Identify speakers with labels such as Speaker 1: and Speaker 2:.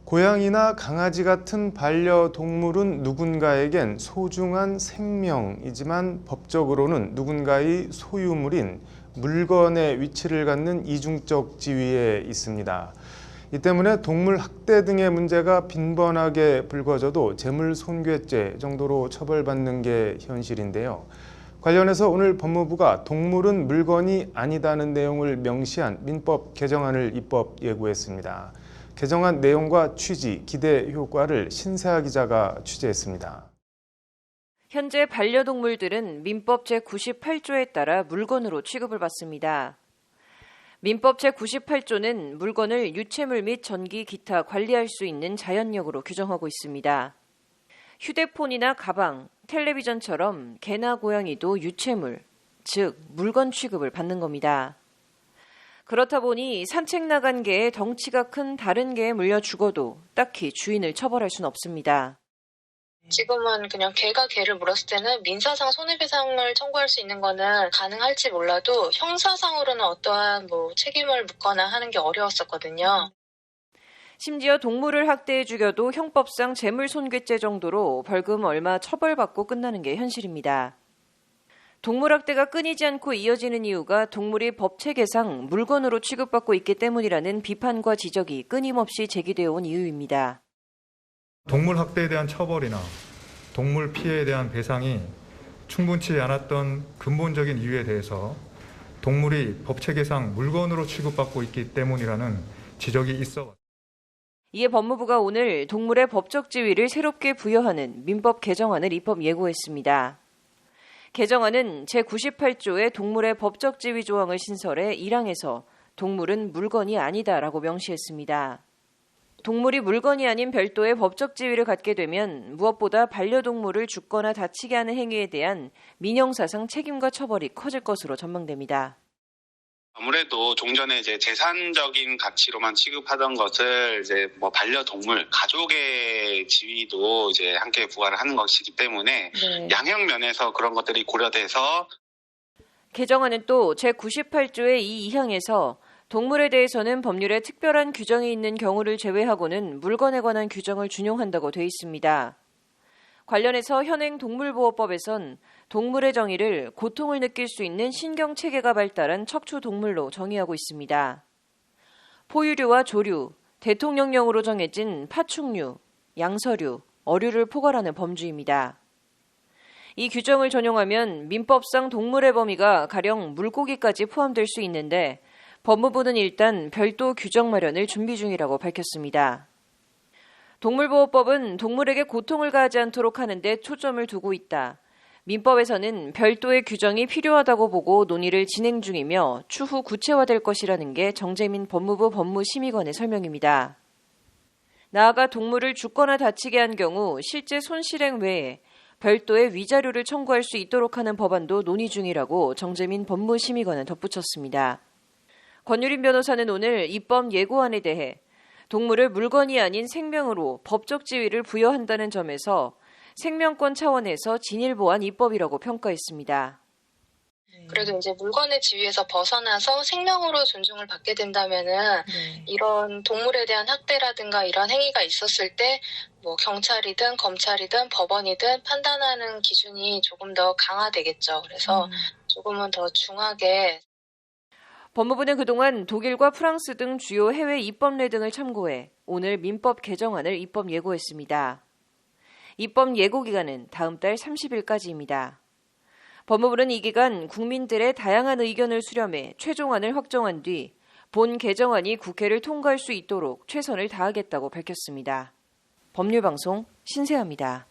Speaker 1: 고양이나 강아지 같은 반려동물은 누군가에겐 소중한 생명이지만 법적으로는 누군가의 소유물인 물건의 위치를 갖는 이중적 지위에 있습니다. 이 때문에 동물 학대 등의 문제가 빈번하게 불거져도 재물손괴죄 정도로 처벌받는 게 현실인데요. 관련해서 오늘 법무부가 동물은 물건이 아니다는 내용을 명시한 민법 개정안을 입법 예고했습니다. 개정안 내용과 취지, 기대 효과를 신세아 기자가 취재했습니다.
Speaker 2: 현재 반려동물들은 민법 제98조에 따라 물건으로 취급을 받습니다. 민법 제98조는 물건을 유체물 및 전기, 기타 관리할 수 있는 자연력으로 규정하고 있습니다. 휴대폰이나 가방, 텔레비전처럼 개나 고양이도 유체물, 즉 물건 취급을 받는 겁니다. 그렇다 보니 산책 나간 개에 덩치가 큰 다른 개에 물려 죽어도 딱히 주인을 처벌할 수는 없습니다.
Speaker 3: 지금은 그냥 개가 개를 물었을 때는 민사상 손해배상을 청구할 수 있는 거는 가능할지 몰라도 형사상으로는 어떠한 책임을 묻거나 하는 게 어려웠었거든요.
Speaker 2: 심지어 동물을 학대해 죽여도 형법상 재물손괴죄 정도로 벌금 얼마 처벌받고 끝나는 게 현실입니다. 동물 학대가 끊이지 않고 이어지는 이유가 동물이 법 체계상 물건으로 취급받고 있기 때문이라는 비판과 지적이 끊임없이 제기되어 온 이유입니다.
Speaker 4: 동물 학대에 대한 처벌이나 동물 피해에 대한 배상이 충분치 않았던 근본적인 이유에 대해서 동물이 법 체계상 물건으로 취급받고 있기 때문이라는 지적이 있어.
Speaker 2: 이에 법무부가 오늘 동물의 법적 지위를 새롭게 부여하는 민법 개정안을 입법 예고했습니다. 개정안은 제98조의 동물의 법적 지위 조항을 신설해 1항에서 동물은 물건이 아니다라고 명시했습니다. 동물이 물건이 아닌 별도의 법적 지위를 갖게 되면 무엇보다 반려동물을 죽거나 다치게 하는 행위에 대한 민형사상 책임과 처벌이 커질 것으로 전망됩니다.
Speaker 5: 아무래도 종전에 재산적인 가치로만 취급하던 것을 반려동물, 가족의 지위도 함께 부과를 하는 것이기 때문에 양형 면에서 그런 것들이 고려돼서
Speaker 2: 개정안은 또 제98조의 이 2항에서 동물에 대해서는 법률에 특별한 규정이 있는 경우를 제외하고는 물건에 관한 규정을 준용한다고 돼 있습니다. 관련해서 현행 동물보호법에선 동물의 정의를 고통을 느낄 수 있는 신경체계가 발달한 척추동물로 정의하고 있습니다. 포유류와 조류, 대통령령으로 정해진 파충류, 양서류, 어류를 포괄하는 범주입니다. 이 규정을 전용하면 민법상 동물의 범위가 가령 물고기까지 포함될 수 있는데 법무부는 일단 별도 규정 마련을 준비 중이라고 밝혔습니다. 동물보호법은 동물에게 고통을 가하지 않도록 하는 데 초점을 두고 있다. 민법에서는 별도의 규정이 필요하다고 보고 논의를 진행 중이며 추후 구체화될 것이라는 게 정재민 법무부 법무심의관의 설명입니다. 나아가 동물을 죽거나 다치게 한 경우 실제 손실행 외에 별도의 위자료를 청구할 수 있도록 하는 법안도 논의 중이라고 정재민 법무심의관은 덧붙였습니다. 권유린 변호사는 오늘 입법 예고안에 대해 동물을 물건이 아닌 생명으로 법적 지위를 부여한다는 점에서 생명권 차원에서 진일보한 입법이라고 평가했습니다.
Speaker 3: 그래도 물건의 지위에서 벗어나서 생명으로 존중을 받게 된다면은 이런 동물에 대한 학대라든가 이런 행위가 있었을 때 경찰이든 검찰이든 법원이든 판단하는 기준이 조금 더 강화되겠죠. 그래서 조금은 더 중하게.
Speaker 2: 법무부는 그동안 독일과 프랑스 등 주요 해외 입법례 등을 참고해 오늘 민법 개정안을 입법 예고했습니다. 입법 예고 기간은 다음 달 30일까지입니다. 법무부는 이 기간 국민들의 다양한 의견을 수렴해 최종안을 확정한 뒤 본 개정안이 국회를 통과할 수 있도록 최선을 다하겠다고 밝혔습니다. 법률방송 신세아입니다.